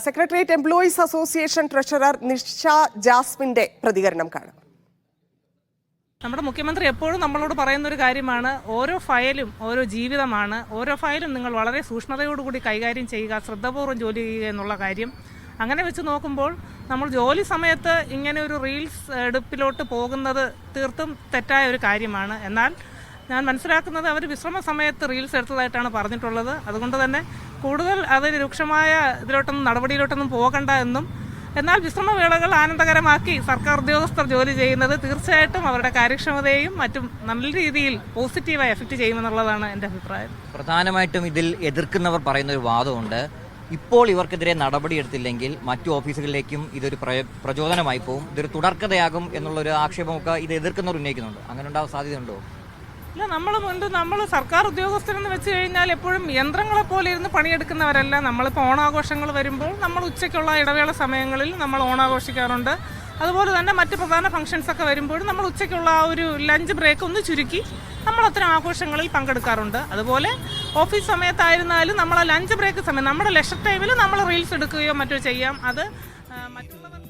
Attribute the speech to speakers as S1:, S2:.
S1: Secretariat employees association treasurer Nisha ജാസ്മിന്റെ പ്രതികരണം കാണാം.
S2: നമ്മുടെ മുഖ്യമന്ത്രി എപ്പോഴും നമ്മളോട് പറയുന്ന ഒരു കാര്യമാണ്, ഓരോ ഫയലും ഓരോ ജീവിതമാണ്, ഓരോ ഫയലും നിങ്ങൾ വളരെ സൂക്ഷ്മതയോടുകൂടി കൈകാര്യം ചെയ്യുക, ശ്രദ്ധാപൂർവ്വം ജോലി ചെയ്യുക എന്നുള്ള കാര്യം. അങ്ങനെ വെച്ച് നോക്കുമ്പോൾ നമ്മൾ ജോലി സമയത്ത് ഇങ്ങനെ ഒരു റീൽസ് എടുപ്പിലോട്ട് പോകുന്നത് തീർത്തും തെറ്റായ ഒരു കാര്യമാണ്. എന്നാൽ ഞാൻ മനസ്സിലാക്കുന്നത് അവർ വിശ്രമ സമയത്ത് റീൽസ് എടുത്തതായിട്ടാണ് പറഞ്ഞിട്ടുള്ളത്. അതുകൊണ്ട് തന്നെ കൂടുതൽ അത് രൂക്ഷമായ നടപടിയിലോട്ടൊന്നും പോകണ്ട എന്നും, എന്നാൽ വിശ്രമവേളകൾ ആനന്ദകരമാക്കി സർക്കാർ ഉദ്യോഗസ്ഥർ ജോലി ചെയ്യുന്നത് തീർച്ചയായിട്ടും അവരുടെ കാര്യക്ഷമതയെയും മറ്റും നല്ല രീതിയിൽ പോസിറ്റീവായി എഫക്റ്റ് ചെയ്യുമെന്നുള്ളതാണ് എൻ്റെ അഭിപ്രായം.
S3: പ്രധാനമായിട്ടും ഇതിൽ എതിർക്കുന്നവർ പറയുന്ന ഒരു വാദമുണ്ട്, ഇപ്പോൾ ഇവർക്കെതിരെ നടപടിയെടുത്തില്ലെങ്കിൽ മറ്റു ഓഫീസുകളിലേക്കും ഇതൊരു പ്രചോദനമായി പോകും, ഇതൊരു തുടർക്കഥയാകും എന്നുള്ളൊരു ആക്ഷേപമൊക്കെ ഇത് എതിർക്കുന്നവർ ഉന്നയിക്കുന്നുണ്ട്. അങ്ങനെ ഉണ്ടാവാൻ സാധ്യതയുണ്ടോ?
S2: ഇല്ല, നമ്മൾ സർക്കാർ ഉദ്യോഗസ്ഥരെന്ന് വെച്ച് കഴിഞ്ഞാൽ എപ്പോഴും യന്ത്രങ്ങളെ പോലെ ഇരുന്ന് പണിയെടുക്കുന്നവരല്ല. നമ്മളിപ്പോൾ ഓണാഘോഷങ്ങൾ വരുമ്പോൾ നമ്മൾ ഉച്ചയ്ക്കുള്ള ഇടവേള സമയങ്ങളിൽ നമ്മൾ ഓണാഘോഷിക്കാറുണ്ട്. അതുപോലെ തന്നെ മറ്റ് പ്രധാന ഫംഗ്ഷൻസ് ഒക്കെ വരുമ്പോഴും നമ്മൾ ഉച്ചയ്ക്കുള്ള ആ ഒരു ലഞ്ച് ബ്രേക്ക് ഒന്ന് ചുരുക്കി നമ്മൾ അത്തരം ആഘോഷങ്ങളിൽ പങ്കെടുക്കാറുണ്ട്. അതുപോലെ ഓഫീസ് സമയത്തായിരുന്നാലും നമ്മൾ ലഞ്ച് ബ്രേക്ക് സമയം നമ്മുടെ ലെഷർ ടൈമിൽ നമ്മൾ റീൽസ് എടുക്കുകയോ മറ്റോ ചെയ്യാം. അത് മറ്റുള്ളവർ